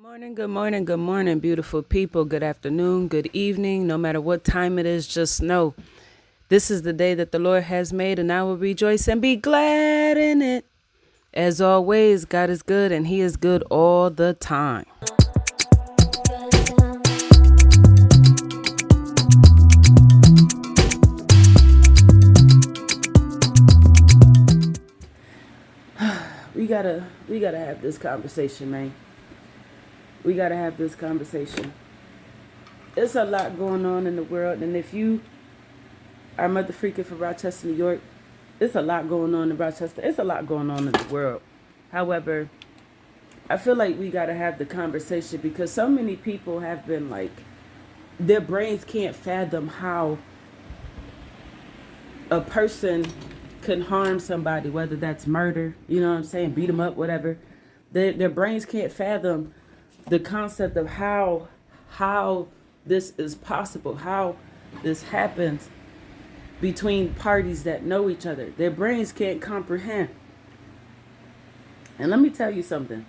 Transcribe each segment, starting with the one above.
Good morning, good morning, beautiful people. Good afternoon, good evening. No matter what time it is, just know this is the day that the Lord has made, and I will rejoice and be glad in it. As always, God is good, and He is good all the time. We gotta have this conversation, man. We gotta have this conversation. There's a lot going on in the world, and if you are mother freaking from Rochester, New York, it's a lot going on in Rochester. It's a lot going on in the world. However, I feel like we gotta have the conversation because so many people have been like, their brains can't fathom how a person can harm somebody, whether that's murder, you know what I'm saying, beat them up, whatever. Their brains can't fathom the concept of how this is possible, how this happens between parties that know each other. Their brains can't comprehend. And let me tell you something.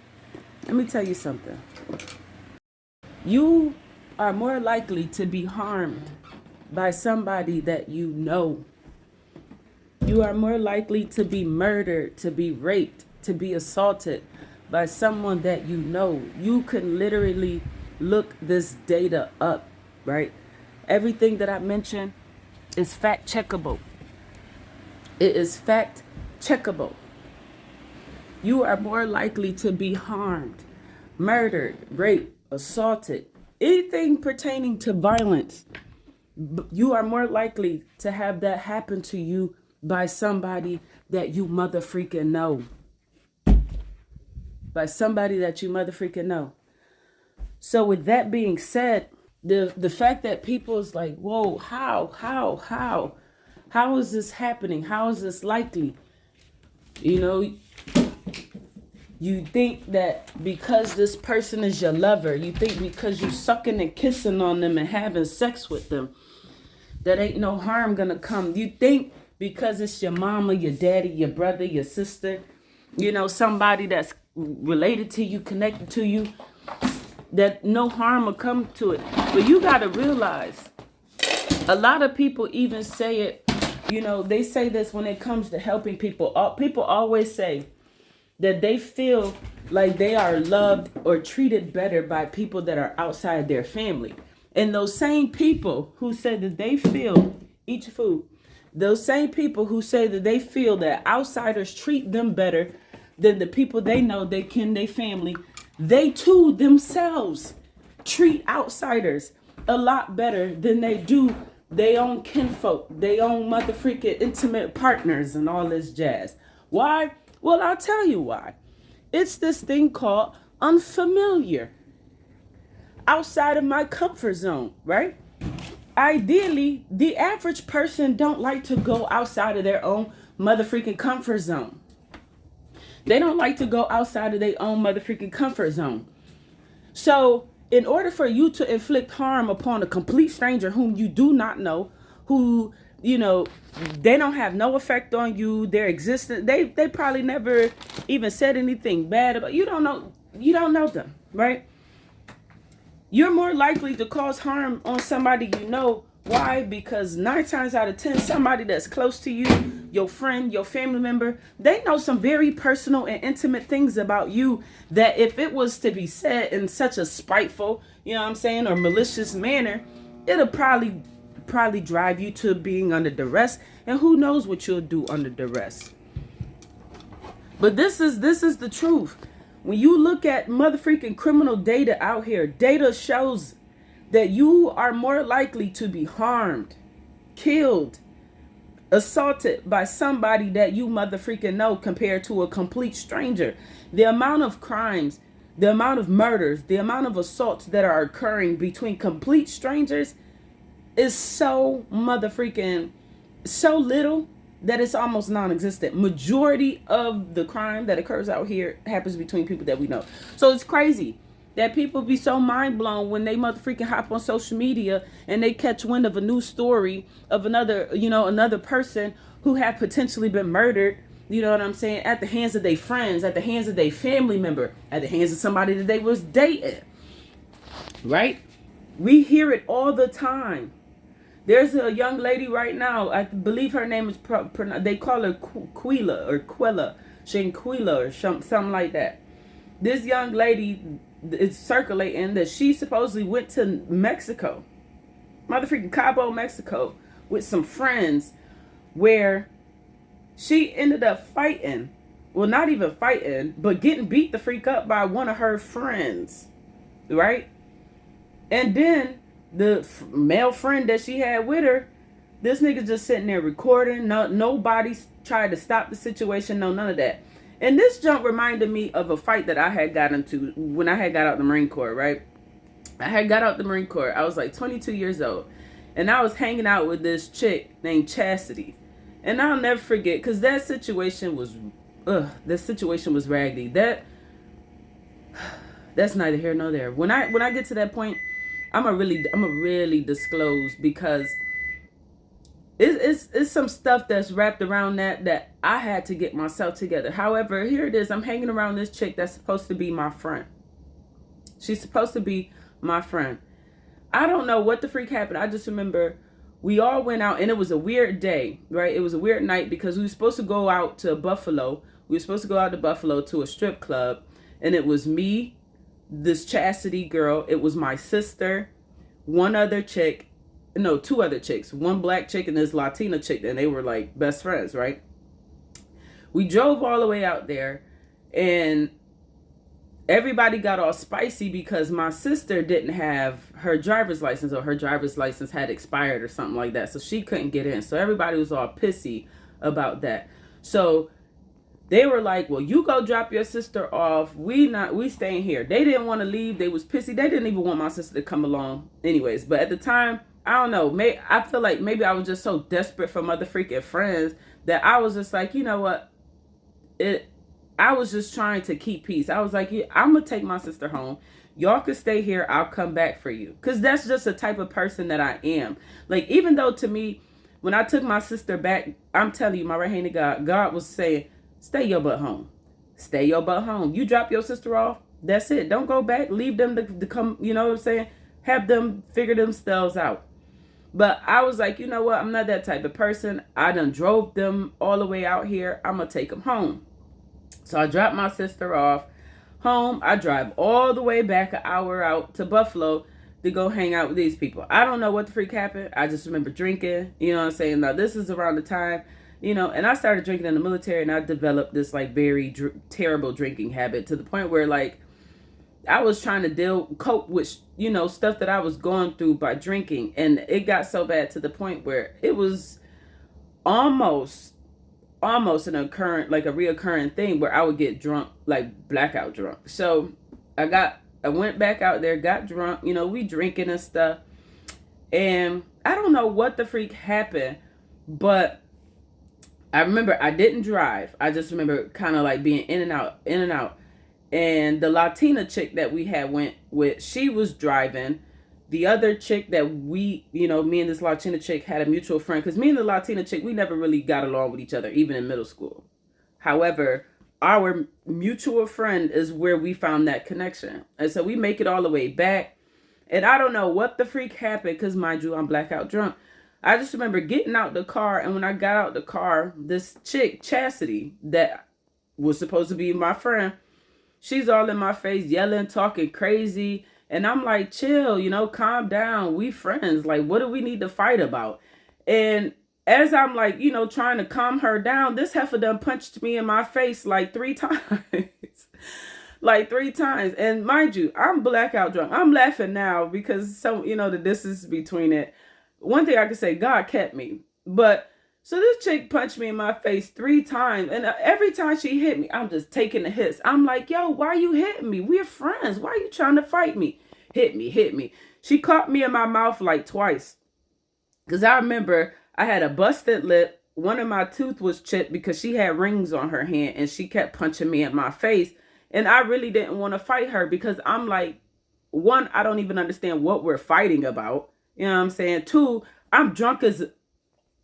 You are more likely to be harmed by somebody that you know. You are more likely to be murdered, to be raped, to be assaulted by someone that you know. You can literally look this data up, right? Everything that I mentioned is fact checkable. It is fact checkable. You are more likely to be harmed, murdered, raped, assaulted, anything pertaining to violence. You are more likely to have that happen to you by somebody that you mother freaking know. By somebody that you mother freaking know. So with that being said, the fact that people is like, whoa, how is this happening? How is this likely? You know, you think that because this person is your lover, you think because you sucking and kissing on them and having sex with them, that ain't no harm gonna come. You think because it's your mama, your daddy, your brother, your sister, you know, somebody that's related to you, connected to you, that no harm will come to it. But you got to realize, a lot of people even say it, you know, they say this when it comes to helping people. People always say that they feel like they are loved or treated better by people that are outside their family. And those same people who say that they feel, eat your food, those same people who say that they feel that outsiders treat them better than the people they know, they kin, they family, they too themselves treat outsiders a lot better than they do their own kinfolk, their own mother freaking intimate partners and all this jazz. Why? Well, I'll tell you why. It's this thing called unfamiliar. Outside of my comfort zone, right? Ideally, the average person don't like to go outside of their own mother freaking comfort zone. They don't like to go outside of their own mother freaking comfort zone. So in order for you to inflict harm upon a complete stranger whom you do not know, who, you know, they don't have no effect on you, their existence, they probably never even said anything bad about you. Don't know them, right? You're more likely to cause harm on somebody you know. Why? Because 9 times out of 10, somebody that's close to you, your friend, your family member, they know some very personal and intimate things about you that if it was to be said in such a spiteful, you know what I'm saying, or malicious manner, it'll probably drive you to being under duress, and who knows what you'll do under duress. But this is the truth. When you look at mother freaking criminal data out here, data shows that you are more likely to be harmed, killed, assaulted by somebody that you mother freaking know compared to a complete stranger. The amount of crimes, the amount of murders, the amount of assaults that are occurring between complete strangers is so mother freaking, so little that it's almost non-existent. Majority of the crime that occurs out here happens between people that we know. So it's crazy that people be so mind blown when they mother freaking hop on social media and they catch wind of a new story of another person who had potentially been murdered, you know what I'm saying, at the hands of their friends, at the hands of their family member, at the hands of somebody that they was dating, right? We hear it all the time. There's a young lady right now, I believe her name is, they call her Quila or Quilla, Shanquella or something like that. This young lady is circulating that she supposedly went to Mexico, motherfucking Cabo, Mexico, with some friends, where she ended up fighting. Well, not even fighting, but getting beat the freak up by one of her friends, right? And then the male friend that she had with her, this nigga just sitting there recording. Nobody tried to stop the situation. No, none of that. And this jump reminded me of a fight that I had got into when I had got out the Marine Corps, right? I had got out the Marine Corps. I was like 22 years old. And I was hanging out with this chick named Chastity. And I'll never forget, because that situation was raggedy. That's neither here nor there. When I get to that point, I'm a really disclose, because it's some stuff that's wrapped around that I had to get myself together. However, here it is. I'm hanging around this chick that's supposed to be my friend. She's supposed to be my friend. I don't know what the freak happened. I just remember we all went out, and it was a weird day, right? It was a weird night because we were supposed to go out to Buffalo. We were supposed to go out to Buffalo to a strip club, and it was me, this Chastity girl. It was my sister, one other chick, no, two other chicks, one black chick and this Latina chick, and they were like best friends, right? We drove all the way out there, and everybody got all spicy because my sister didn't have her driver's license, or her driver's license had expired or something like that, so she couldn't get in. So everybody was all pissy about that. So they were like, well, you go drop your sister off. We staying here. They didn't want to leave. They was pissy. They didn't even want my sister to come along anyways. But at the time, I don't know. I feel like maybe I was just so desperate for mother freaking friends that I was just like, you know what? I was just trying to keep peace. I was like, yeah, I'm going to take my sister home. Y'all can stay here. I'll come back for you. Because that's just the type of person that I am. Like, even though to me, when I took my sister back, I'm telling you, my right-handed God was saying, stay your butt home. Stay your butt home. You drop your sister off, that's it. Don't go back. Leave them to come, you know what I'm saying? Have them figure themselves out. But I was like, you know what? I'm not that type of person. I done drove them all the way out here. I'm going to take them home. So I dropped my sister off home. I drive all the way back an hour out to Buffalo to go hang out with these people. I don't know what the freak happened. I just remember drinking, you know what I'm saying? Now, this is around the time, you know, and I started drinking in the military, and I developed this like very terrible drinking habit to the point where like I was trying to cope with, you know, stuff that I was going through by drinking. And it got so bad to the point where it was almost a reoccurring thing where I would get drunk, like blackout drunk. So I went back out there, got drunk, you know, we drinking and stuff. And I don't know what the freak happened, but I remember I didn't drive. I just remember kind of like being in and out. And the Latina chick that we had went with, she was driving. The other chick that me and this Latina chick had a mutual friend. Because me and the Latina chick, we never really got along with each other, even in middle school. However, our mutual friend is where we found that connection. And so we make it all the way back. And I don't know what the freak happened, because mind you, I'm blackout drunk. I just remember getting out the car. And when I got out the car, this chick, Chastity, that was supposed to be my friend, she's all in my face, yelling, talking crazy. And I'm like, chill, you know, calm down. We friends. Like, what do we need to fight about? And as I'm like, you know, trying to calm her down, this heifer done punched me in my face like 3 times. Like 3 times. And mind you, I'm blackout drunk. I'm laughing now because the distance between it. One thing I can say, God kept me. But so this chick punched me in my face 3 times. And every time she hit me, I'm just taking the hits. I'm like, yo, why are you hitting me? We're friends. Why are you trying to fight me? Hit me. She caught me in my mouth like twice. Because I remember I had a busted lip. One of my tooth was chipped because she had rings on her hand. And she kept punching me in my face. And I really didn't want to fight her because I'm like, 1, I don't even understand what we're fighting about. You know what I'm saying? 2, I'm drunk as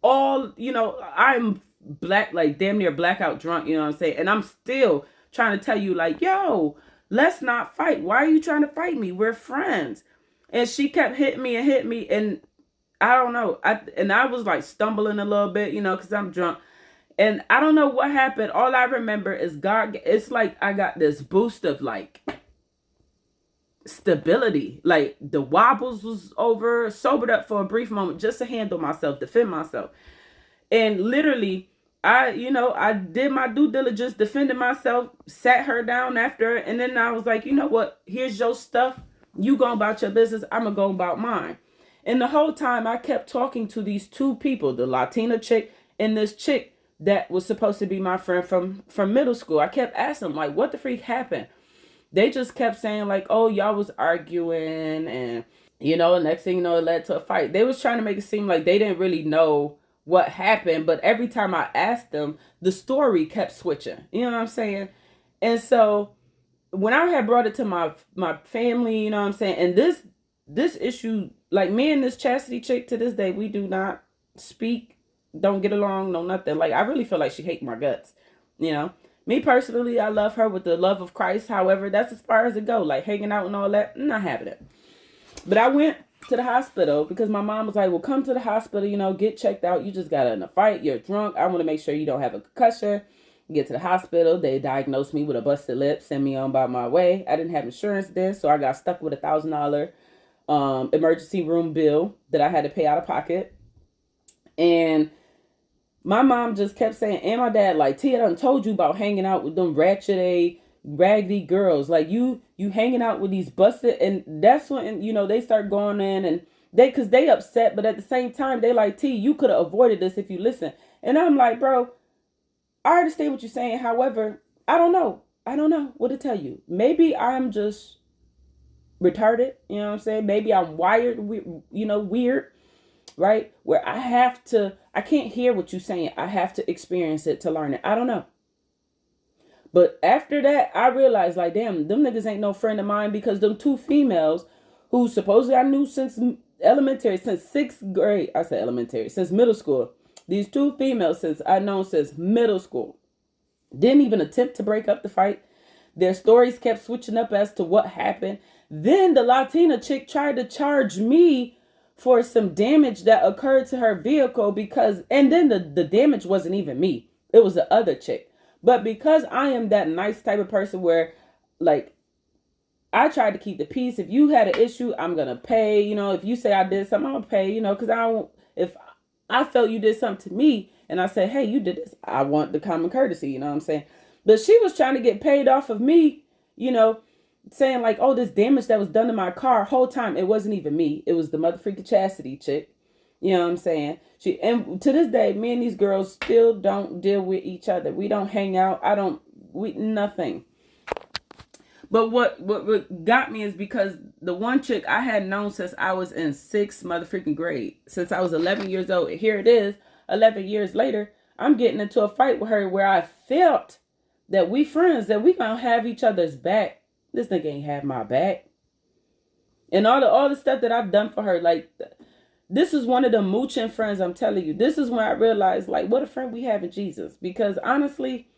all, you know, I'm like damn near blackout drunk, you know what I'm saying? And I'm still trying to tell you, like, yo, let's not fight. Why are you trying to fight me? We're friends. And she kept hitting me and hitting me. And I don't know. I was like stumbling a little bit, you know, because I'm drunk. And I don't know what happened. All I remember is God. It's like I got this boost of like stability. Like the wobbles was over, sobered up for a brief moment just to handle myself, defend myself. And literally, I did my due diligence, defended myself, sat her down after, and then I was like, you know what? Here's your stuff. You go about your business. I'm going to go about mine. And the whole time I kept talking to these two people, the Latina chick and this chick that was supposed to be my friend from middle school. I kept asking them, like, what the freak happened? They just kept saying, like, oh, y'all was arguing. And, next thing you know, it led to a fight. They was trying to make it seem like they didn't really know what happened. But every time I asked them, the story kept switching. You know what I'm saying? And so when I had brought it to my family, you know what I'm saying? And this issue, like me and this chastity chick to this day, we do not speak, don't get along, no nothing. Like I really feel like she hates my guts, Me personally, I love her with the love of Christ. However, that's as far as it go. Like hanging out and all that, I'm not having it. But I went to the hospital because my mom was like, well, come to the hospital, get checked out. You just got in a fight. You're drunk. I want to make sure you don't have a concussion. Get to the hospital. They diagnosed me with a busted lip, send me on by my way. I didn't have insurance then, so I got stuck with $1,000 emergency room bill that I had to pay out of pocket. And my mom just kept saying, and my dad, like, Tia done told you about hanging out with them raggedy girls. Like, you hanging out with these busted, and that's when, they start going in, and because they upset, but at the same time, they like, T, you could have avoided this if you listen. And I'm like, bro, I understand what you're saying. However, I don't know what to tell you. Maybe I'm just retarded, you know what I'm saying? Maybe I'm wired, weird, right? Where I can't hear what you're saying. I have to experience it to learn it. I don't know. But after that, I realized, like, damn, them niggas ain't no friend of mine, because them two females who supposedly I knew since elementary, since 6th grade, I said elementary, since middle school. These two females I've known since middle school didn't even attempt to break up the fight. Their stories kept switching up as to what happened. Then the Latina chick tried to charge me for some damage that occurred to her vehicle and then the damage wasn't even me. It was the other chick. But because I am that nice type of person where, like, I tried to keep the peace. If you had an issue, I'm going to pay. If you say I did something, I'll pay, because if I felt you did something to me and I said, hey, you did this, I want the common courtesy, you know what I'm saying? But she was trying to get paid off of me, saying like, oh, this damage that was done to my car. Whole time, it wasn't even me. It was the motherfucking chastity chick. You know what I'm saying? And to this day, me and these girls still don't deal with each other. We don't hang out. Nothing. But what got me is because the one chick I had known since I was in 6th motherfucking grade, since I was 11 years old. Here it is, 11 years later, I'm getting into a fight with her where I felt that we friends, that we gonna have each other's back. This nigga ain't have my back. And all the stuff that I've done for her, like, this is one of the mooching friends, I'm telling you. This is when I realized, like, what a friend we have in Jesus. Because honestly,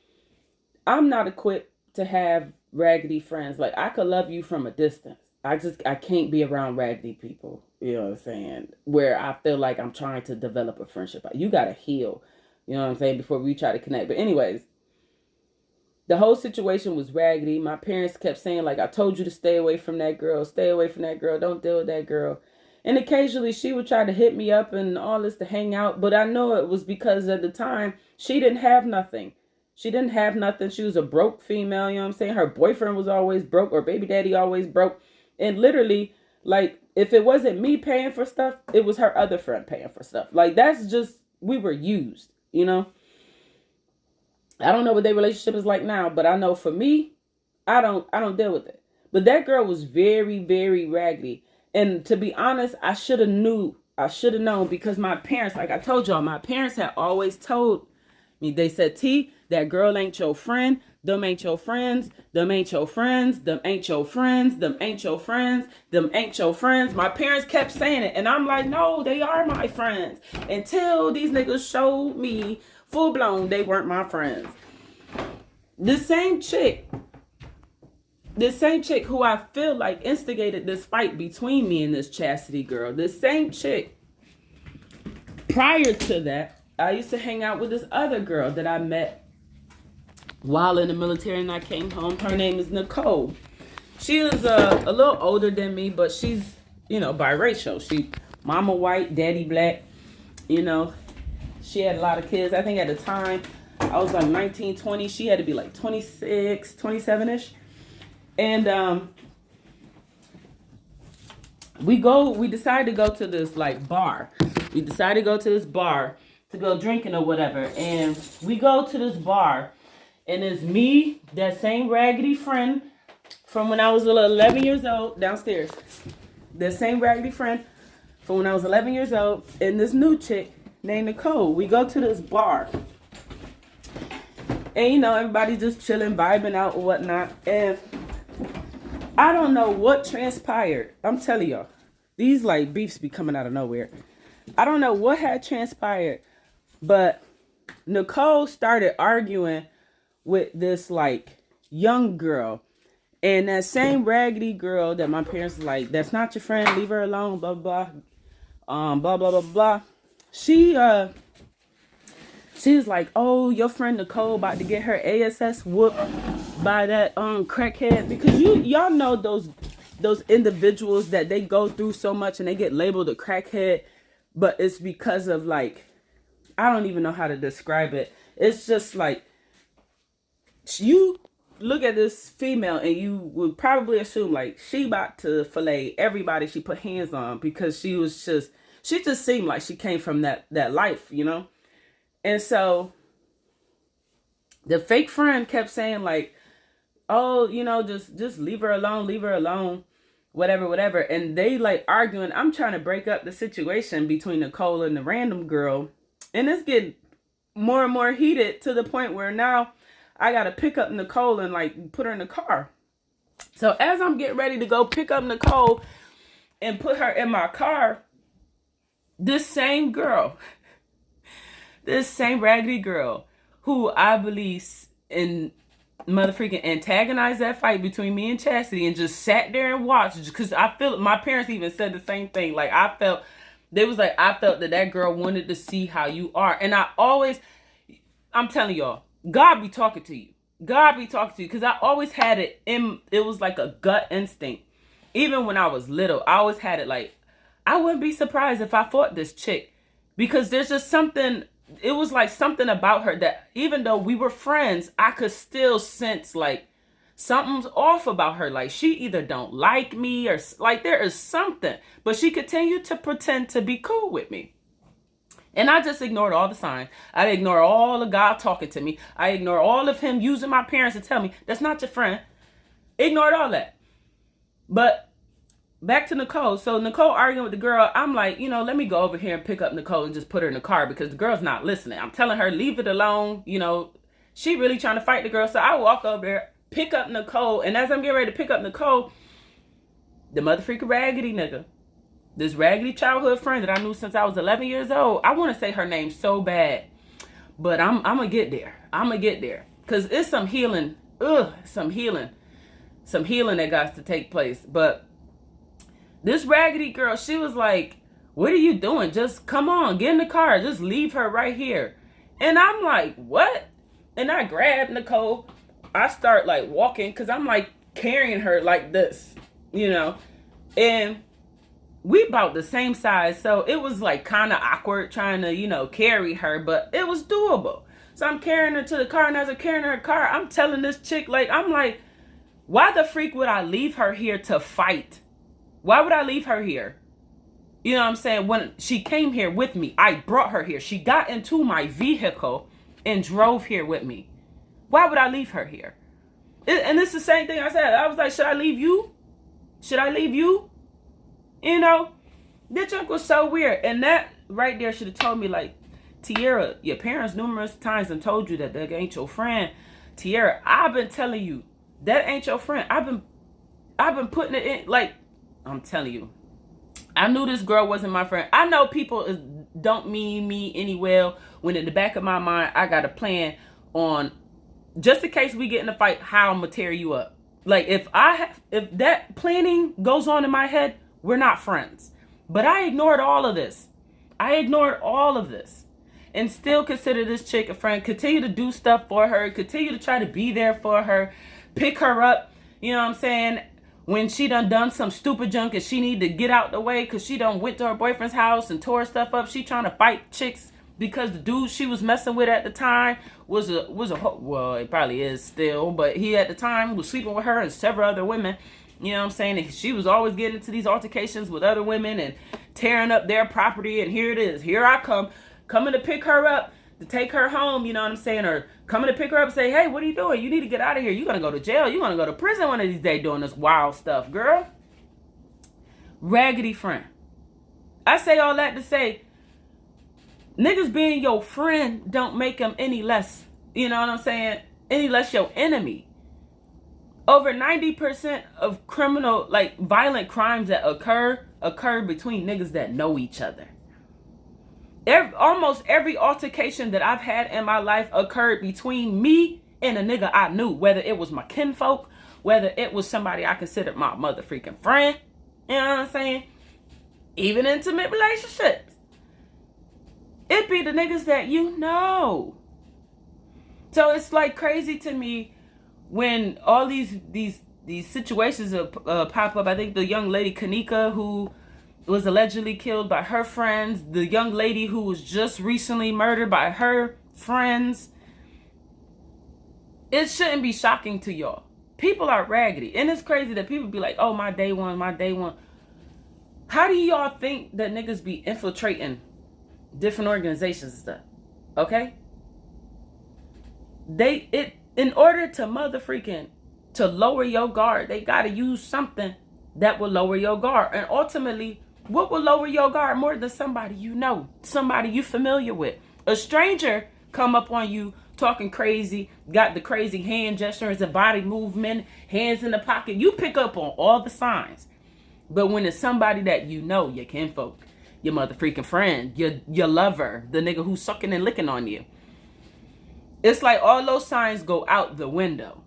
I'm not equipped to have raggedy friends. Like, I could love you from a distance. I can't be around raggedy people. You know what I'm saying? Where I feel like I'm trying to develop a friendship. You gotta heal. You know what I'm saying? Before we try to connect. But anyways, the whole situation was raggedy. My parents kept saying, like, I told you to stay away from that girl. Stay away from that girl. Don't deal with that girl. And occasionally she would try to hit me up and all this to hang out. But I know it was because at the time she didn't have nothing. She didn't have nothing. She was a broke female, you know what I'm saying? Her boyfriend was always broke, or baby daddy always broke. And literally, like, if it wasn't me paying for stuff, it was her other friend paying for stuff. Like, that's just, we were used, I don't know what their relationship is like now, but I know for me, I don't deal with it. But that girl was very, very raggedy. And to be honest, I should have known, because my parents, like I told y'all, my parents had always told me, they said, T, that girl ain't your friend. Them ain't your friends. Them ain't your friends. Them ain't your friends. Them ain't your friends. Them ain't your friends. My parents kept saying it. And I'm like, no, they are my friends. Until these niggas showed me Full blown, they weren't my friends. This same chick who I feel like instigated this fight between me and this Chastity girl, this same chick, prior to that, I used to hang out with this other girl that I met while in the military and I came home. Her name is Nicole. She is a little older than me, but she's, biracial. She mama white, daddy black. She had a lot of kids. I think at the time I was like 19, 20. She had to be like 26, 27-ish. And we decided to go to this like bar. We decided to go to this bar to go drinking or whatever. And we go to this bar, and it's me, that same raggedy friend from when I was 11 years old, downstairs. That same raggedy friend from when I was 11 years old, and this new chick named Nicole. We go to this bar. And everybody just chilling, vibing out or whatnot. And I don't know what transpired. I'm telling y'all, these like beefs be coming out of nowhere. I don't know what had transpired, but Nicole started arguing with this like young girl. And that same raggedy girl that my parents was like, that's not your friend, leave her alone, blah, blah, blah, blah, blah, blah, blah. She's like, oh, your friend Nicole about to get her ASS whooped by that crackhead, because y'all know those individuals that they go through so much and they get labeled a crackhead, but it's because of like, I don't even know how to describe it. It's just like, you look at this female and you would probably assume like she about to fillet everybody she put hands on, because she just seemed like she came from that life, And so the fake friend kept saying like, oh, just leave her alone, whatever. And they like arguing. I'm trying to break up the situation between Nicole and the random girl. And it's getting more and more heated to the point where now I got to pick up Nicole and like put her in the car. So as I'm getting ready to go pick up Nicole and put her in my car, this same raggedy girl who I believe in motherfucking antagonized that fight between me and Chastity and just sat there and watched, because I feel my parents even said the same thing. Like I felt that girl wanted to see how you are. And I'm telling y'all, God be talking to you. Because I always had it was like a gut instinct. Even when I was little, I always had it like, I wouldn't be surprised if I fought this chick, because there's just something, it was like something about her that even though we were friends, I could still sense like something's off about her. Like she either don't like me or like there is something, but she continued to pretend to be cool with me. And I just ignored all the signs. I ignored all of God talking to me. I ignored all of him using my parents to tell me, that's not your friend. Ignored all that. But back to Nicole. So Nicole arguing with the girl. I'm like, let me go over here and pick up Nicole and just put her in the car, because the girl's not listening. I'm telling her, leave it alone. She really trying to fight the girl. So I walk over there, pick up Nicole. And as I'm getting ready to pick up Nicole, the motherfucking raggedy nigga, this raggedy childhood friend that I knew since I was 11 years old. I want to say her name so bad, but I'm going to get there. Because it's some healing. Some healing that got to take place. But this raggedy girl, she was like, what are you doing? Just come on, get in the car. Just leave her right here. And I'm like, what? And I grabbed Nicole. I start like walking, because I'm like carrying her like this, and we about the same size. So it was like kind of awkward trying to, carry her, but it was doable. So I'm carrying her to the car, and as I'm carrying her car, I'm telling this chick, I'm like, why the freak would I leave her here to fight? Why would I leave her here? You know what I'm saying? When she came here with me, I brought her here. She got into my vehicle and drove here with me. Why would I leave her here? And it's the same thing I said. I was like, should I leave you? That junk was so weird. And that right there should have told me, like, Tierra, your parents numerous times have told you that ain't your friend. Tierra, I've been telling you, that ain't your friend. I've been putting it in, like, I'm telling you. I knew this girl wasn't my friend. I know people don't mean me any well, when in the back of my mind, I got a plan on, just in case we get in a fight, how I'm gonna tear you up. Like, if that planning goes on in my head, we're not friends. But I ignored all of this. And still consider this chick a friend. Continue to do stuff for her. Continue to try to be there for her. Pick her up. You know what I'm saying? When she done some stupid junk and she need to get out the way because she done went to her boyfriend's house and tore stuff up. She trying to fight chicks because the dude she was messing with at the time was a well, it probably is still, but he at the time was sleeping with her and several other women. You know what I'm saying? And she was always getting into these altercations with other women and tearing up their property. And here it is. Here I coming to pick her up, to take her home, you know what I'm saying? Or coming to pick her up and say, hey, what are you doing? You need to get out of here. You're going to go to jail. You're going to go to prison one of these days doing this wild stuff, girl. Raggedy friend. I say all that to say, niggas being your friend don't make them any less, you know what I'm saying? Any less your enemy. Over 90% of criminal, like violent crimes that occur between niggas that know each other. Almost every altercation that I've had in my life occurred between me and a nigga I knew, whether it was my kinfolk, whether it was somebody I considered my mother freaking friend, you know what I'm saying? Even intimate relationships. It be the niggas that you know. So it's like crazy to me when all these situations pop up. I think the young lady Kanika who was allegedly killed by her friends, the young lady who was just recently murdered by her friends. It shouldn't be shocking to y'all. People are raggedy. And it's crazy that people be like, oh, my day one. How do y'all think that niggas be infiltrating different organizations and stuff? Okay? In order to lower your guard, they gotta use something that will lower your guard. And ultimately, what will lower your guard more than somebody you know, somebody you familiar with? A stranger come up on you talking crazy, got the crazy hand gestures and body movement, hands in the pocket. You pick up on all the signs. But when it's somebody that you know, your kinfolk, your mother freaking friend, your lover, the nigga who's sucking and licking on you, it's like all those signs go out the window.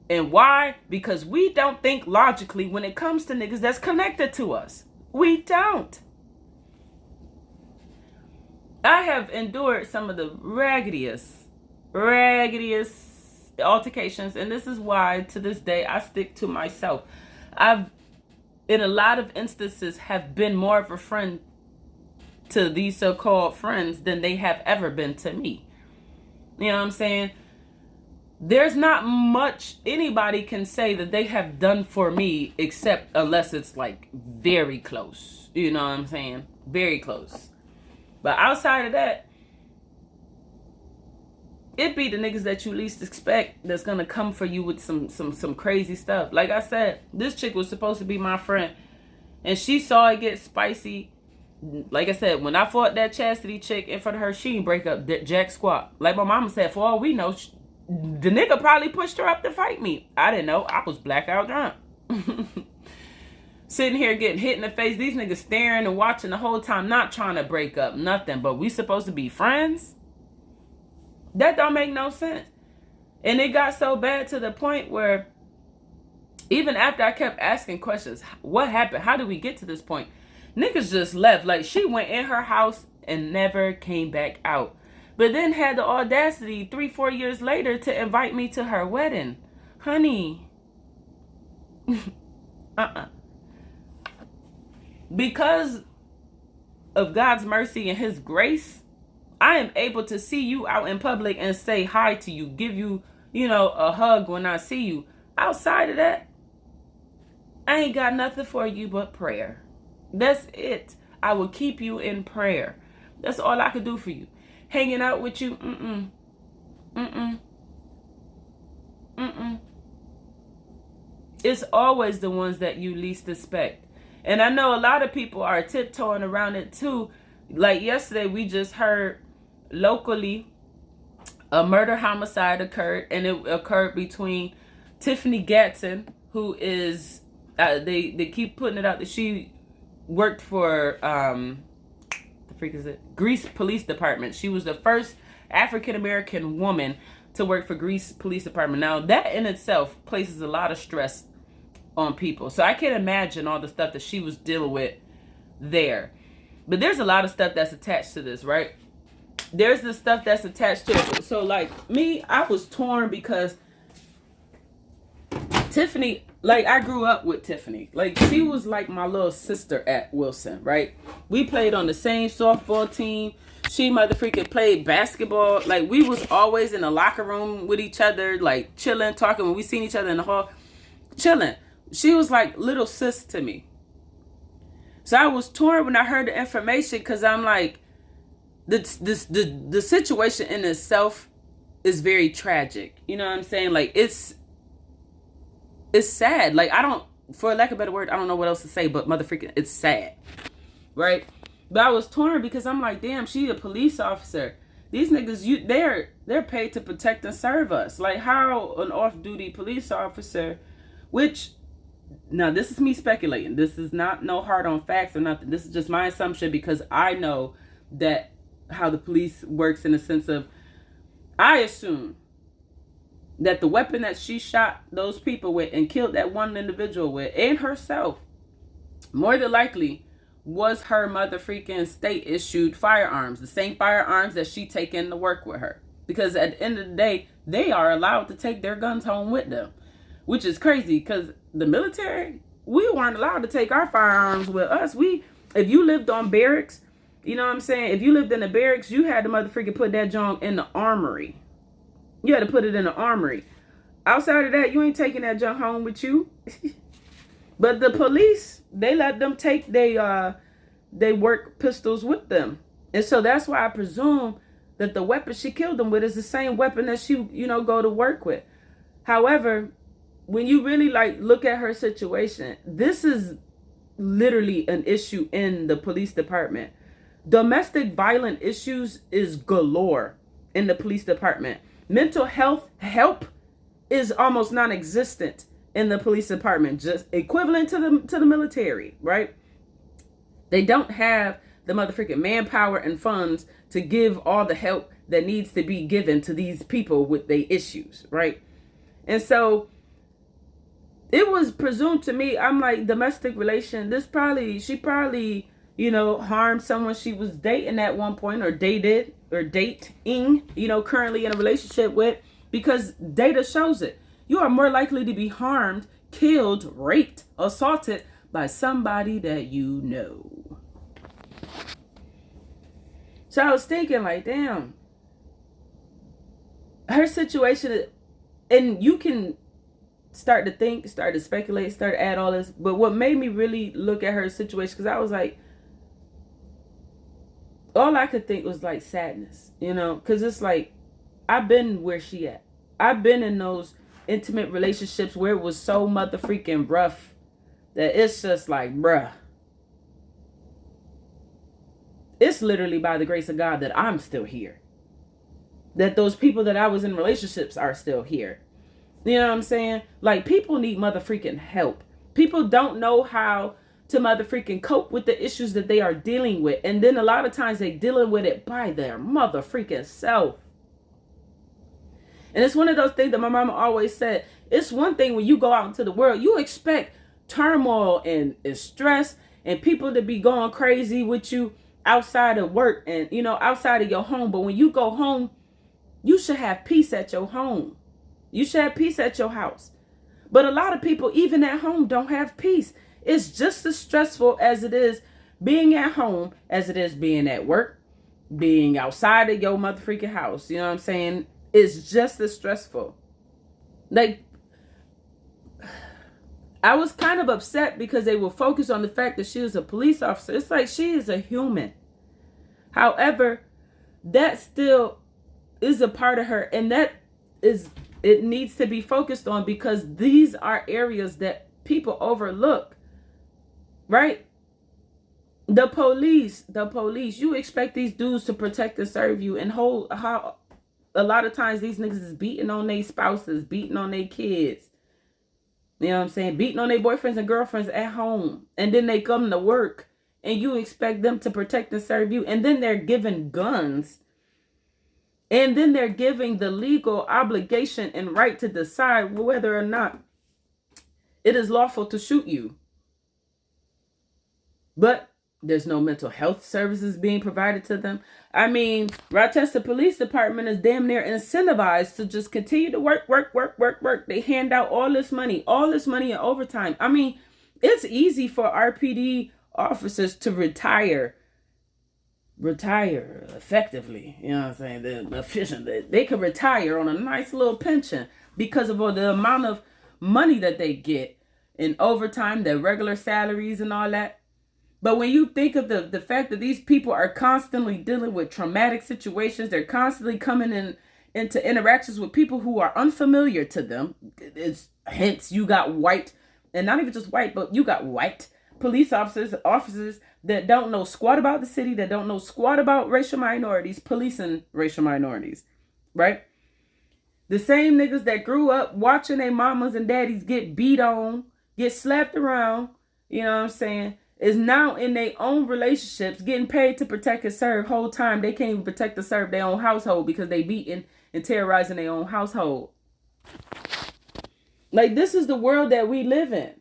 And why? Because we don't think logically when it comes to niggas that's connected to us. We don't. I have endured some of the raggediest altercations, and this is why to this day I stick to myself. I've, in a lot of instances, have been more of a friend to these so-called friends than they have ever been to me. You know what I'm saying? There's not much anybody can say that they have done for me, except unless it's like very close. You know what I'm saying? Very close. But outside of that, it be the niggas that you least expect that's gonna come for you with some crazy stuff. Like I said, this chick was supposed to be my friend, and she saw it get spicy. Like I said, when I fought that chastity chick in front of her, she didn't break up jack squat. Like my mama said, for all we know, the nigga probably pushed her up to fight me. I didn't know. I was blackout drunk. Sitting here getting hit in the face. These niggas staring and watching the whole time, not trying to break up, nothing. But we supposed to be friends? That don't make no sense. And it got so bad to the point where even after I kept asking questions, what happened? How did we get to this point? Niggas just left. Like, she went in her house and never came back out. But then had the audacity 3-4 years later to invite me to her wedding. Honey. Because of God's mercy and his grace, I am able to see you out in public and say hi to you, give you, a hug when I see you. Outside of that, I ain't got nothing for you but prayer. That's it. I will keep you in prayer. That's all I could do for you. Hanging out with you, It's always the ones that you least expect. And I know a lot of people are tiptoeing around it too. Like yesterday, we just heard locally a murder homicide occurred, and it occurred between Tiffany Gatson, who is, they keep putting it out that she worked for, the the freak is it? Greece Police Department. She was the first African-American woman to work for Greece Police Department. Now, that in itself places a lot of stress on people. So I can't imagine all the stuff that she was dealing with there. But there's a lot of stuff that's attached to this, right? There's the stuff that's attached to it. So, like, me, I was torn because Tiffany, like, I grew up with Tiffany. Like, she was like my little sister at Wilson, right? We played on the same softball team. She motherfucking played basketball. Like, we was always in the locker room with each other, like, chilling, talking. When we seen each other in the hall, chilling. She was like little sis to me. So I was torn when I heard the information because I'm like, the situation in itself is very tragic. You know what I'm saying? Like, it's sad. Like, I don't, for lack of a better word, I don't know what else to say, but motherfucking, it's sad. Right? But I was torn because I'm like, damn, she a police officer. These niggas, they're paid to protect and serve us. Like, how an off-duty police officer, which, now this is me speculating. This is not no hard on facts or nothing. This is just my assumption because I know that how the police works in the sense of, I assume that the weapon that she shot those people with and killed that one individual with and herself, more than likely, was her mother freaking state issued firearms. The same firearms that she taken to work with her. Because at the end of the day, they are allowed to take their guns home with them. Which is crazy because the military, we weren't allowed to take our firearms with us. If you lived on barracks, you know what I'm saying? If you lived in the barracks, you had to motherfucking put that junk in the armory. You had to put it in the armory. Outside of that, you ain't taking that junk home with you. But the police, they let them take they work pistols with them. And so that's why I presume that the weapon she killed them with is the same weapon that she, go to work with. However, when you really look at her situation, this is literally an issue in the police department. Domestic violent issues is galore in the police department. Mental health help is almost non-existent in the police department, just equivalent to the military, right? They don't have the motherfucking manpower and funds to give all the help that needs to be given to these people with their issues, right? And so it was presumed to me, I'm like, domestic relation, she probably, harmed someone she was dating at one point or dating, currently in a relationship with, because data shows it. You are more likely to be harmed, killed, raped, assaulted by somebody that you know. So I was thinking like, damn, her situation, and you can start to think, start to speculate, start to add all this. But what made me really look at her situation, because I was like, all I could think was like sadness, because it's like, I've been where she at. I've been in those intimate relationships where it was so mother freaking rough that it's just like, bruh. It's literally by the grace of God that I'm still here. That those people that I was in relationships are still here. You know what I'm saying? Like, people need mother freaking help. People don't know how to mother freaking cope with the issues that they are dealing with. And then a lot of times they dealing with it by their mother freaking self. And it's one of those things that my mama always said. It's one thing when you go out into the world, you expect turmoil and stress and people to be going crazy with you outside of work and, outside of your home. But when you go home, you should have peace at your home. You should have peace at your house. But a lot of people, even at home, don't have peace. It's just as stressful as it is being at home as it is being at work, being outside of your mother freaking house. You know what I'm saying? It's just as stressful. Like, I was kind of upset because they were focused on the fact that she was a police officer. It's like, she is a human. However, that still is a part of her. And it needs to be focused on, because these are areas that people overlook, right? The police, you expect these dudes to protect and serve you, and how a lot of times these niggas is beating on their spouses, beating on their kids. You know what I'm saying? Beating on their boyfriends and girlfriends at home. And then they come to work and you expect them to protect and serve you. And then they're given guns. And then they're giving the legal obligation and right to decide whether or not it is lawful to shoot you. But there's no mental health services being provided to them. I mean, Rochester Police Department is damn near incentivized to just continue to work. They hand out all this money in overtime. I mean, it's easy for RPD officers to retire effectively. You know what I'm saying? They're efficient. They could retire on a nice little pension because of all the amount of money that they get in overtime, their regular salaries and all that. But when you think of the fact that these people are constantly dealing with traumatic situations, they're constantly coming into interactions with people who are unfamiliar to them. Hence, you got white, and not even just white, but you got white police officers that don't know squat about the city, that don't know squat about racial minorities, policing racial minorities, right? The same niggas that grew up watching their mamas and daddies get beat on, get slapped around, you know what I'm saying, is now in their own relationships getting paid to protect and serve. Whole time they can't even protect and serve their own household because they beating and terrorizing their own household. Like, this is the world that we live in.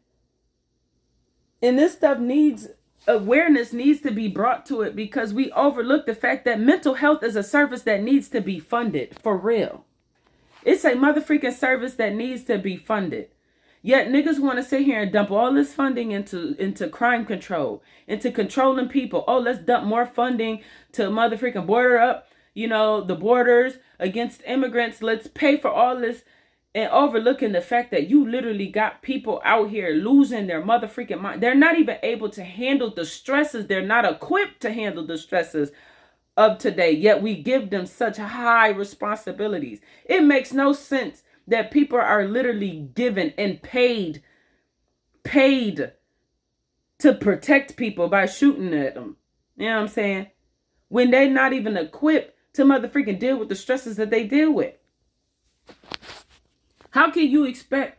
And this stuff awareness needs to be brought to it, because we overlook the fact that mental health is a service that needs to be funded for real. It's a motherfucking service that needs to be funded. Yet niggas want to sit here and dump all this funding into crime control, into controlling people. Oh, let's dump more funding to motherfucking border up, the borders against immigrants. Let's pay for all this, and overlooking the fact that you literally got people out here losing their motherfucking mind. They're not even able to handle the stresses. They're not equipped to handle the stresses of today. Yet we give them such high responsibilities. It makes no sense that people are literally given and paid to protect people by shooting at them. You know what I'm saying? When they're not even equipped to motherfucking deal with the stresses that they deal with. How can you expect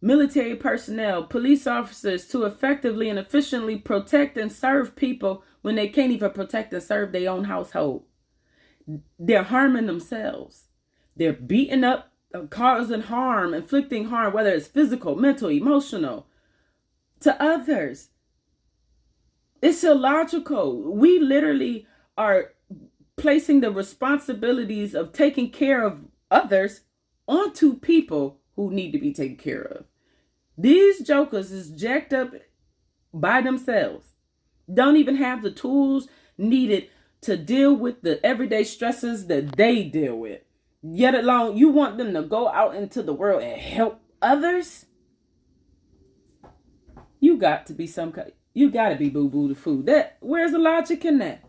military personnel, police officers to effectively and efficiently protect and serve people when they can't even protect and serve their own household? They're harming themselves. They're beating up, causing harm, inflicting harm, whether it's physical, mental, emotional, to others. It's illogical. We literally are placing the responsibilities of taking care of others onto people who need to be taken care of. These jokers is jacked up by themselves. Don't even have the tools needed to deal with the everyday stresses that they deal with. Yet alone, you want them to go out into the world and help others? You got to be you got to be boo-boo to food. Where's the logic in that?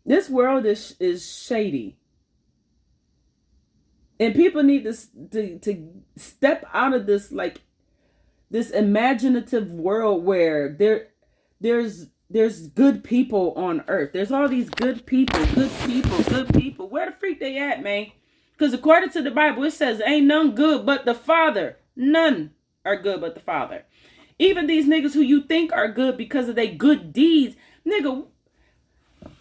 This world is shady. And people need to step out of this, like, this imaginative world where there's good people on earth. There's all these good people. Where the freak they at, man? Because according to the Bible, it says ain't none good but the Father. None are good but the Father. Even these niggas who you think are good because of their good deeds, nigga,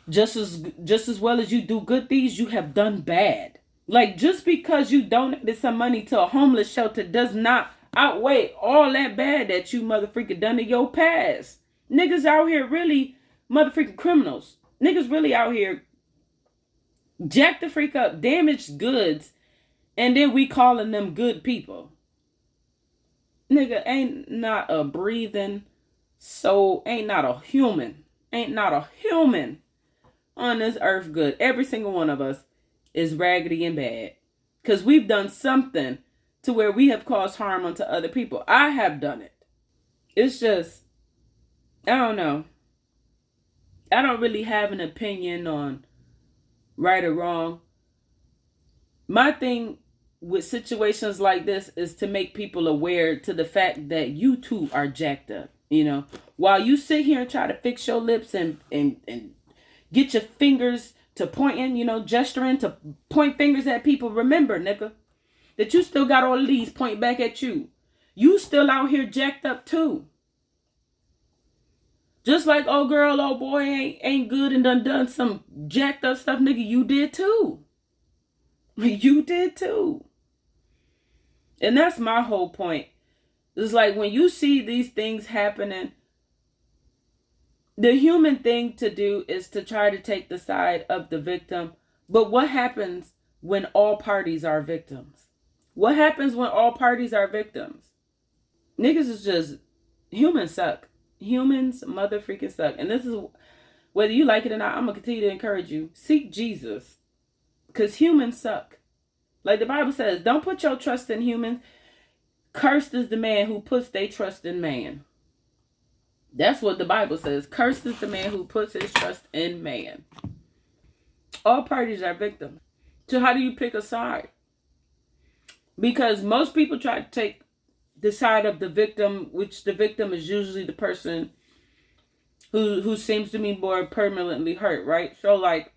just as well as you do good deeds, you have done bad. Like, just because you donated some money to a homeless shelter does not outweigh all that bad that you motherfucking done in your past. Niggas out here really motherfucking criminals. Niggas really out here jack the freak up, damaged goods, and then we calling them good people. Nigga, ain't not a breathing soul, ain't not a human on this earth good. Every single one of us is raggedy and bad, because we've done something to where we have caused harm unto other people. I have done it. It's just, I don't know. I don't really have an opinion on right or wrong. My thing with situations like this is to make people aware to the fact that you too are jacked up. While you sit here and try to fix your lips and get your fingers to pointing, gesturing to point fingers at people, remember, nigga, that you still got all of these point back at you. You still out here jacked up too. Just like old girl, old boy ain't good and done some jacked up stuff, nigga, you did too. You did too. And that's my whole point. It's like when you see these things happening, the human thing to do is to try to take the side of the victim. But what happens when all parties are victims? What happens when all parties are victims? Niggas is just, humans suck. Humans mother freaking suck. And this is, whether you like it or not, I'm going to continue to encourage you. Seek Jesus. Because humans suck. Like the Bible says, don't put your trust in humans. Cursed is the man who puts their trust in man. That's what the Bible says. Cursed is the man who puts his trust in man. All parties are victims. So how do you pick a side? Because most people try to take the side of the victim, which the victim is usually the person who seems to be more permanently hurt, right? So like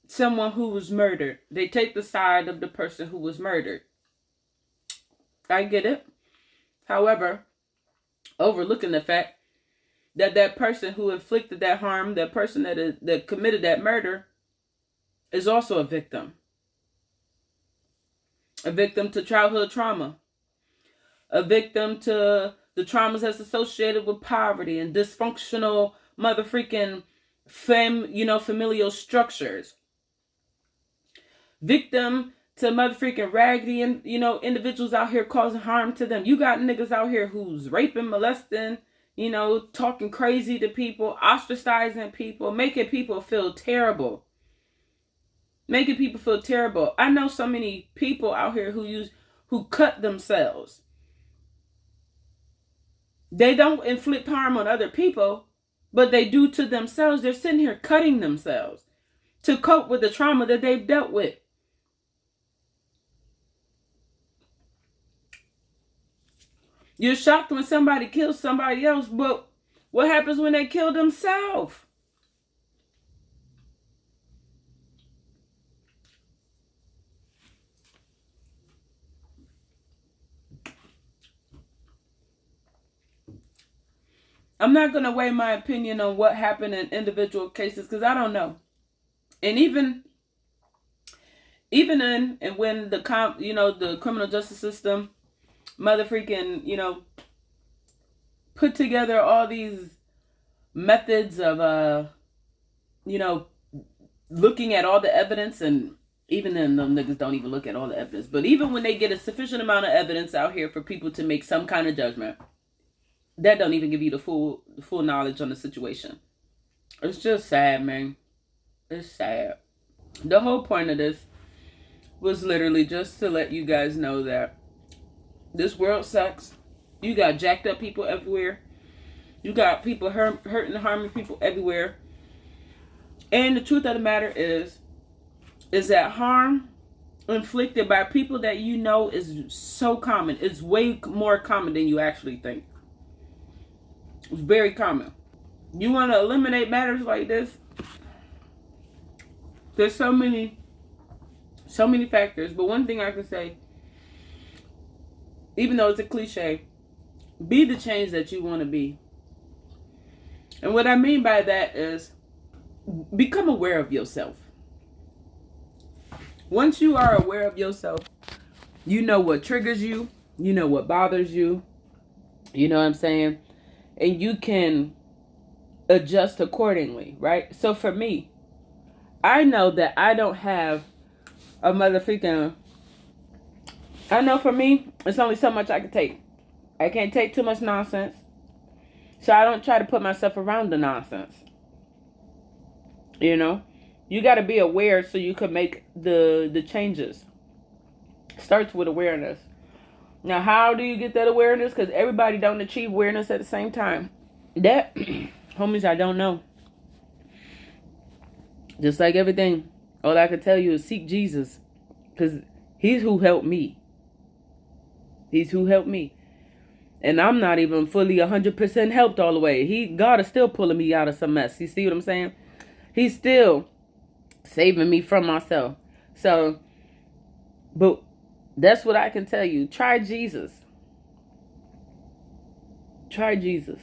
someone who was murdered, they take the side of the person who was murdered. I get it. However, overlooking the fact that that person who inflicted that harm, that person that committed that murder, is also a victim. A victim to childhood trauma. A victim to the traumas that's associated with poverty and dysfunctional mother freaking familial structures. Victim to mother freaking raggedy and individuals out here causing harm to them. You got niggas out here who's raping, molesting, talking crazy to people, ostracizing people, making people feel terrible. Making people feel terrible. I know so many people out here who cut themselves. They don't inflict harm on other people, but they do to themselves. They're sitting here cutting themselves to cope with the trauma that they've dealt with. You're shocked when somebody kills somebody else, but what happens when they kill themselves? I'm not going to weigh my opinion on what happened in individual cases because I don't know. And even in and when the criminal justice system mother freaking put together all these methods of looking at all the evidence, and even then them niggas don't even look at all the evidence, but even when they get a sufficient amount of evidence out here for people to make some kind of judgment, that don't even give you the full knowledge on the situation. It's just sad, man. It's sad. The whole point of this was literally just to let you guys know that this world sucks. You got jacked up people everywhere. You got people hurting and harming people everywhere. And the truth of the matter is that harm inflicted by people that is so common. It's way more common than you actually think. It's very common. You want to eliminate matters like this? There's so many factors. But one thing I can say, even though it's a cliche, be the change that you want to be. And what I mean by that is become aware of yourself. Once you are aware of yourself, you know what triggers you. You know what bothers you. You know what I'm saying? And you can adjust accordingly, right? So for me, I know that I don't have a motherfucking... I know for me, it's only so much I can take. I can't take too much nonsense. So I don't try to put myself around the nonsense. You got to be aware so you can make the changes. Starts with awareness. Now, how do you get that awareness? Because everybody don't achieve awareness at the same time. That, homies, I don't know. Just like everything, all I can tell you is seek Jesus. Because he's who helped me. He's who helped me. And I'm not even fully 100% helped all the way. God is still pulling me out of some mess. You see what I'm saying? He's still saving me from myself. So, but that's what I can tell you. Try Jesus. Try Jesus.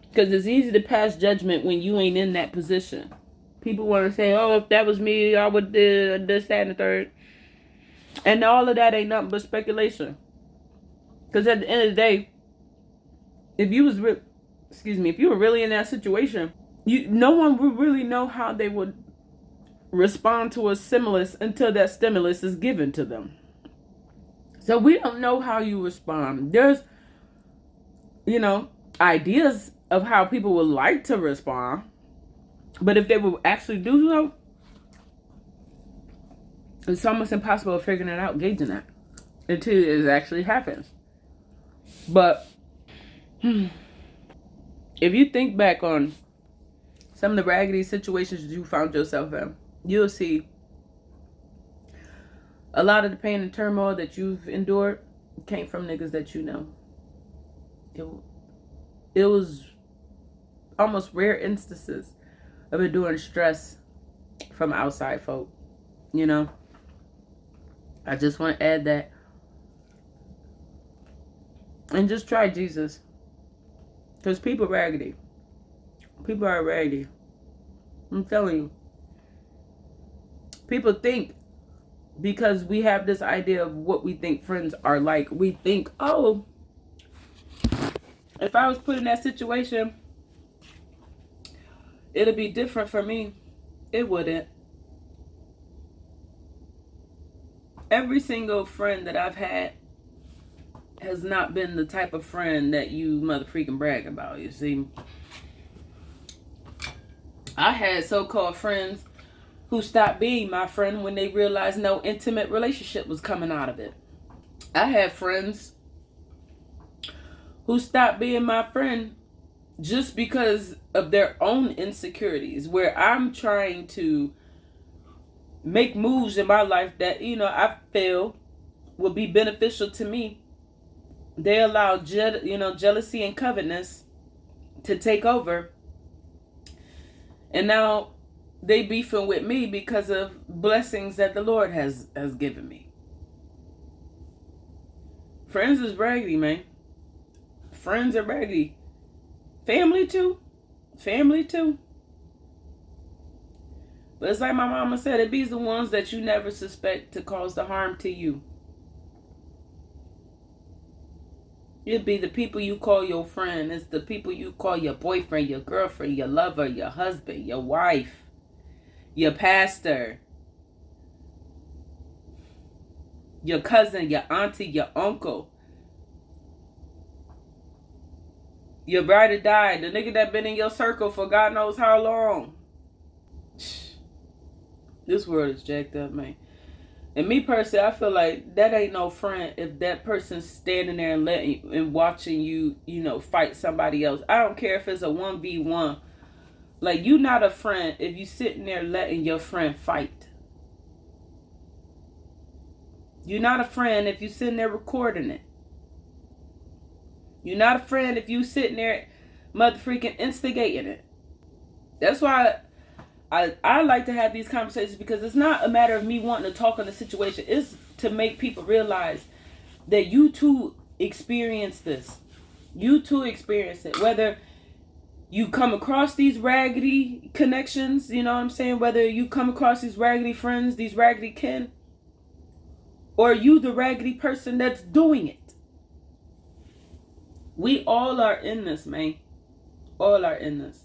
Because it's easy to pass judgment when you ain't in that position. People want to say, oh, if that was me, I would do this, that, and the third. And all of that ain't nothing but speculation. Because at the end of the day, if you was if you were really in that situation, no one would really know how they would respond to a stimulus until that stimulus is given to them. So we don't know how you respond. There's, ideas of how people would like to respond, but if they will actually do so, it's almost impossible figuring it out, gauging that until it actually happens. But if you think back on some of the raggedy situations you found yourself in, you'll see a lot of the pain and turmoil that you've endured came from niggas that you know. It was almost rare instances of enduring stress from outside folk. I just want to add that. And just try Jesus. Because people are raggedy. People are raggedy. I'm telling you. People think, because we have this idea of what we think friends are like, we think, oh, if I was put in that situation, it'd be different for me. It wouldn't. Every single friend that I've had has not been the type of friend that you mother freaking brag about, you see. I had so-called friends who stopped being my friend when they realized no intimate relationship was coming out of it. I had friends who stopped being my friend just because of their own insecurities, where I'm trying to make moves in my life that, I feel will be beneficial to me. They allow, jealousy and covetousness to take over. And now they beefing with me because of blessings that the Lord has given me. Friends is raggedy, man. Friends are raggedy. Family too. Family too. But it's like my mama said, it be the ones that you never suspect to cause the harm to you. It'd be the people you call your friend. It's the people you call your boyfriend, your girlfriend, your lover, your husband, your wife, your pastor, your cousin, your auntie, your uncle, your bride or die, the nigga that been in your circle for God knows how long. This world is jacked up, man. And me personally, I feel like that ain't no friend if that person's standing there and watching you, fight somebody else. I don't care if it's a 1v1. Like, you not a friend if you sitting there letting your friend fight. You're not a friend if you sitting there recording it. You're not a friend if you sitting there mother freaking instigating it. That's why I like to have these conversations, because it's not a matter of me wanting to talk on the situation. It's to make people realize that you too experience this. You too experience it. Whether you come across these raggedy connections, you know what I'm saying? Whether you come across these raggedy friends, these raggedy kin, or you the raggedy person that's doing it. We all are in this, man. All are in this.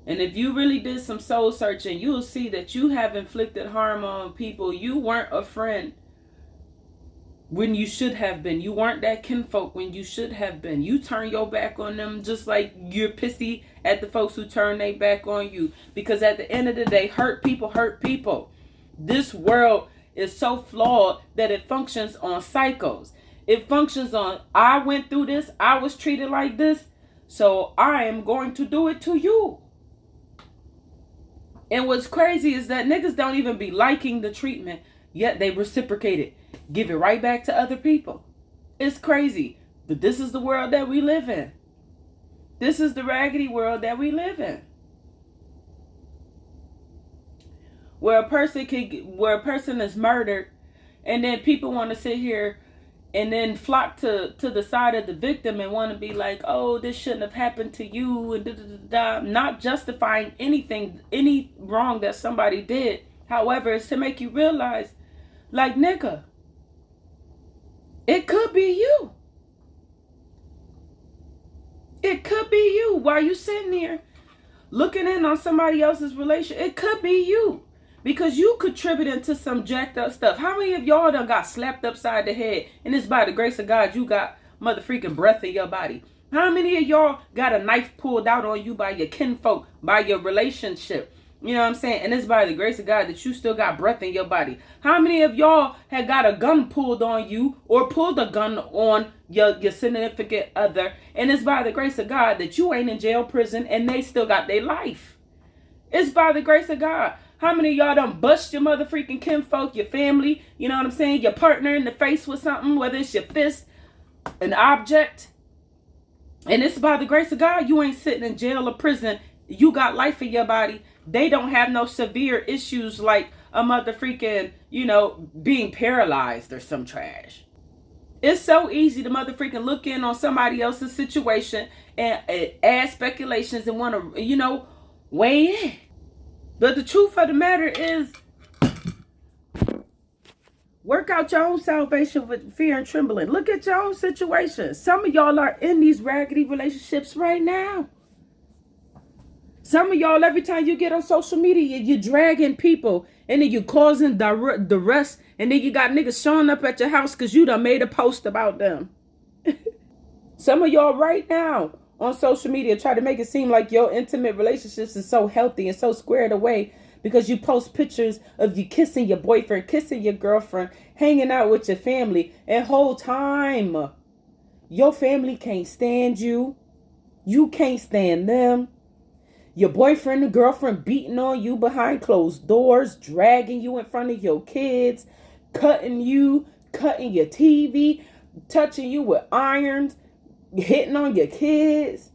And if you really did some soul searching, you'll see that you have inflicted harm on people. You weren't a friend when you should have been. You weren't that kinfolk when you should have been. You turn your back on them just like you're pissy at the folks who turn their back on you. Because at the end of the day, hurt people hurt people. This world is so flawed that it functions on cycles. It functions on, I went through this, I was treated like this, so I am going to do it to you. And what's crazy is that niggas don't even be liking the treatment, yet they reciprocate it. Give it right back to other people. It's crazy. But this is the world that we live in. This is the raggedy world that we live in. Where a person is murdered, and then people want to sit here and then flock to the side of the victim and want to be like, oh, this shouldn't have happened to you, and da, da, da, da. Not justifying anything, any wrong that somebody did. However, it's to make you realize, like, nigga, it could be you. It could be you. While you sitting there looking in on somebody else's relation, it could be you. Because you contributing to some jacked up stuff. How many of y'all done got slapped upside the head and it's by the grace of God you got mother freaking breath in your body? How many of y'all got a knife pulled out on you by your kinfolk, by your relationship? You know what I'm saying? And it's by the grace of God that you still got breath in your body. How many of y'all had got a gun pulled on you or pulled a gun on your significant other? And it's by the grace of God that you ain't in jail, prison, and they still got their life. It's by the grace of God. How many of y'all done bust your mother freaking kinfolk, your family, you know what I'm saying, your partner in the face with something, whether it's your fist, an object, and it's by the grace of God you ain't sitting in jail or prison. You got life in your body. They don't have no severe issues like a mother freaking, being paralyzed or some trash. It's so easy to mother freaking look in on somebody else's situation and add speculations and want to, weigh in. But the truth of the matter is, work out your own salvation with fear and trembling. Look at your own situation. Some of y'all are in these raggedy relationships right now. Some of y'all, every time you get on social media, you're dragging people and then you're causing the rest. And then you got niggas showing up at your house because you done made a post about them. Some of y'all right now on social media try to make it seem like your intimate relationships is so healthy and so squared away because you post pictures of you kissing your boyfriend, kissing your girlfriend, hanging out with your family, and whole time your family can't stand you. You can't stand them. Your boyfriend and girlfriend beating on you behind closed doors, dragging you in front of your kids, cutting your TV, touching you with irons, hitting on your kids.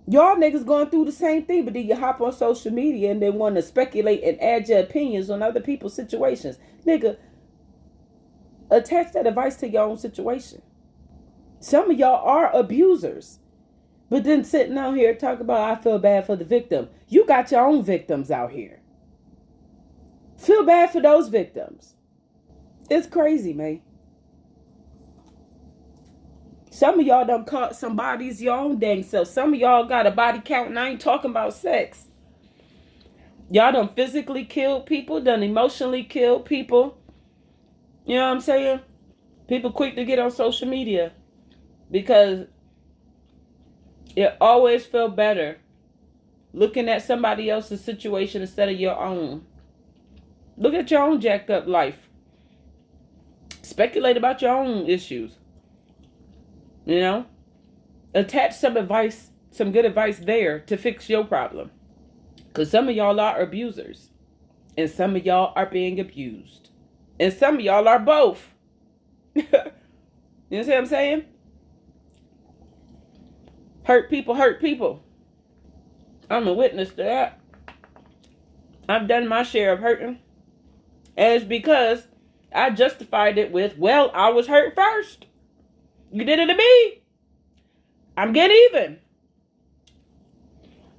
Y'all niggas going through the same thing, but then you hop on social media and they want to speculate and add your opinions on other people's situations. Nigga, attach that advice to your own situation. Some of y'all are abusers, but then sitting out here talking about I feel bad for the victim. You got your own victims out here. Feel bad for those victims. It's crazy, man. Some of y'all done caught some bodies your own dang self. Some of y'all got a body count, and I ain't talking about sex. Y'all done physically killed people, done emotionally killed people. You know what I'm saying? People quick to get on social media because it always felt better looking at somebody else's situation instead of your own. Look at your own jacked up life. Speculate about your own issues. Attach some advice, some good advice there to fix your problem. Because some of y'all are abusers. And some of y'all are being abused. And some of y'all are both. You see what I'm saying? Hurt people hurt people. I'm a witness to that. I've done my share of hurting. And it's because I justified it with, well, I was hurt first. You did it to me. I'm getting even.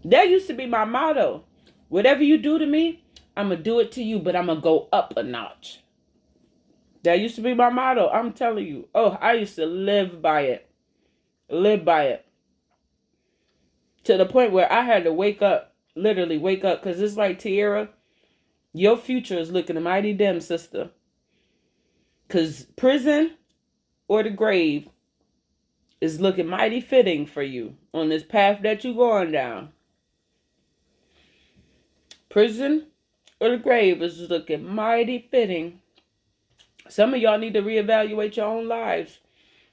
That used to be my motto. Whatever you do to me, I'm going to do it to you, but I'm going to go up a notch. That used to be my motto. I'm telling you. Oh, I used to live by it. Live by it. To the point where I had to wake up. Literally wake up. Because it's like, Tierra, your future is looking mighty dim, sister. Because prison or the grave is looking mighty fitting for you on this path that you're going down. Prison or the grave is looking mighty fitting. Some of y'all need to reevaluate your own lives.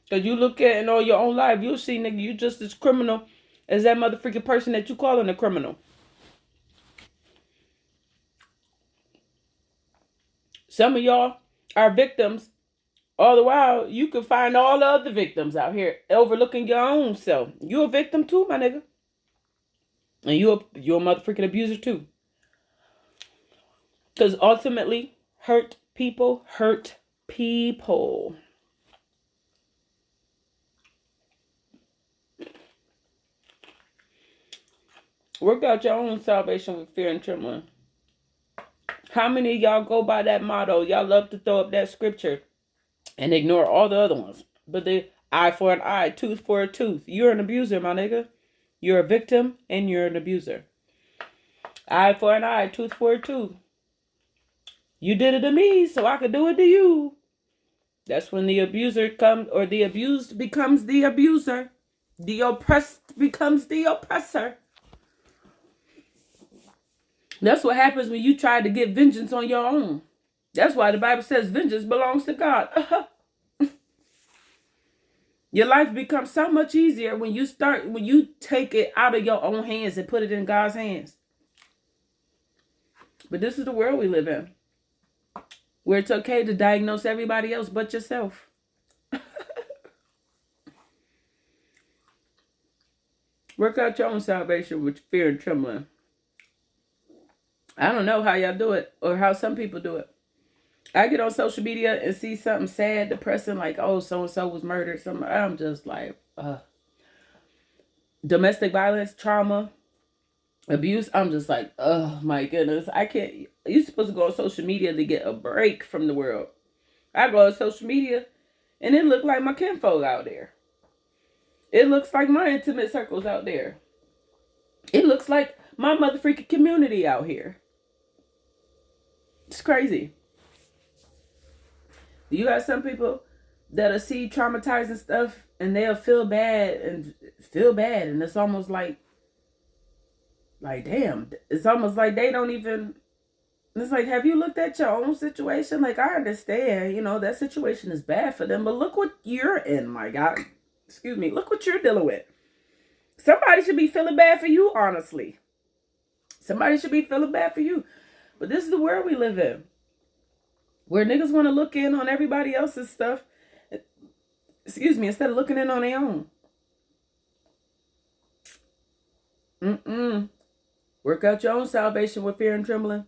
Because you look at in all your own life, you'll see, nigga, you just as criminal as that motherfucking person that you calling a criminal. Some of y'all are victims. All the while, you can find all the other victims out here overlooking your own self. You a victim too, my nigga. And you're a motherfucking abuser too. Because ultimately, hurt people hurt people. Work out your own salvation with fear and trembling. How many of y'all go by that motto? Y'all love to throw up that scripture and ignore all the other ones. But the eye for an eye, tooth for a tooth. You're an abuser, my nigga. You're a victim and you're an abuser. Eye for an eye, tooth for a tooth. You did it to me, so I could do it to you. That's when the abuser comes, or the abused becomes the abuser. The oppressed becomes the oppressor. That's what happens when you try to get vengeance on your own. That's why the Bible says vengeance belongs to God. Your life becomes so much easier when you take it out of your own hands and put it in God's hands. But this is the world we live in, where it's okay to diagnose everybody else but yourself. Work out your own salvation with fear and trembling. I don't know how y'all do it, or how some people do it. I get on social media and see something sad, depressing, like, oh, so-and-so was murdered. I'm just like, domestic violence, trauma, abuse. I'm just like, oh my goodness. I can't. You're supposed to go on social media to get a break from the world. I go on social media and it look like my kinfolk out there. It looks like my intimate circles out there. It looks like my motherfucking community out here. It's crazy. You got some people that'll see traumatizing stuff and they'll feel bad. And it's almost like damn, it's almost like they don't even, it's like, have you looked at your own situation? Like, I understand, that situation is bad for them, but look what you're in, my God. Excuse me. Look what you're dealing with. Somebody should be feeling bad for you, honestly. Somebody should be feeling bad for you. But this is the world we live in, where niggas want to look in on everybody else's stuff, instead of looking in on their own. Work out your own salvation with fear and trembling.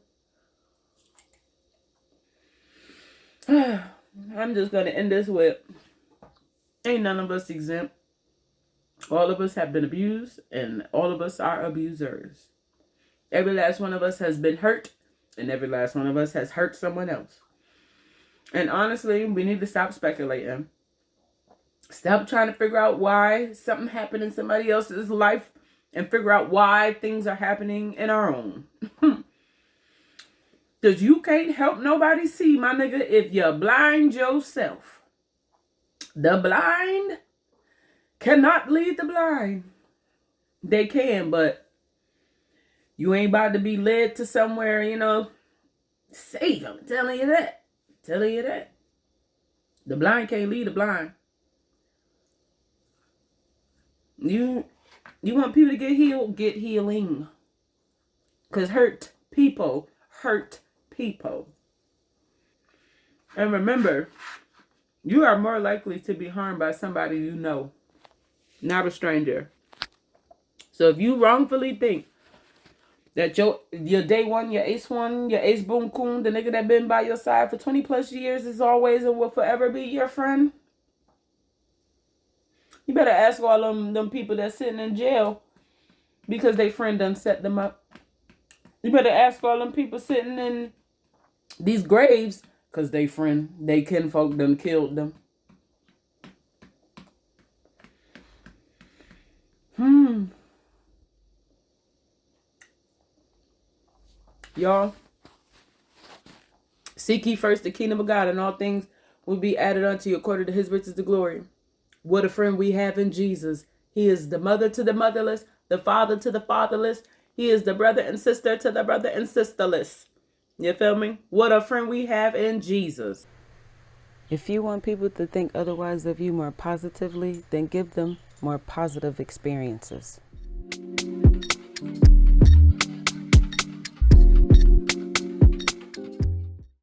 I'm just going to end this with, ain't none of us exempt. All of us have been abused, and all of us are abusers. Every last one of us has been hurt, and every last one of us has hurt someone else. And honestly, we need to stop speculating. Stop trying to figure out why something happened in somebody else's life and figure out why things are happening in our own. Because you can't help nobody see, my nigga, if you're blind yourself. The blind cannot lead the blind. They can, but you ain't about to be led to somewhere, safe. I'm telling you that. The blind can't lead the blind. You want people to get healed? Get healing. Because hurt people hurt people. And remember, you are more likely to be harmed by somebody you know, not a stranger. So if you wrongfully think that your day one, your ace boom coon, the nigga that been by your side for 20 plus years is always and will forever be your friend, you better ask all them people that's sitting in jail because they friend done set them up. You better ask all them people sitting in these graves because they kinfolk done killed them. Y'all, seek ye first the kingdom of God, and all things will be added unto you according to his riches to glory. What a friend we have in Jesus. He is the mother to the motherless, the father to the fatherless. He is the brother and sister to the brother and sisterless. You feel me? What a friend we have in Jesus. If you want people to think otherwise of you more positively, then give them more positive experiences.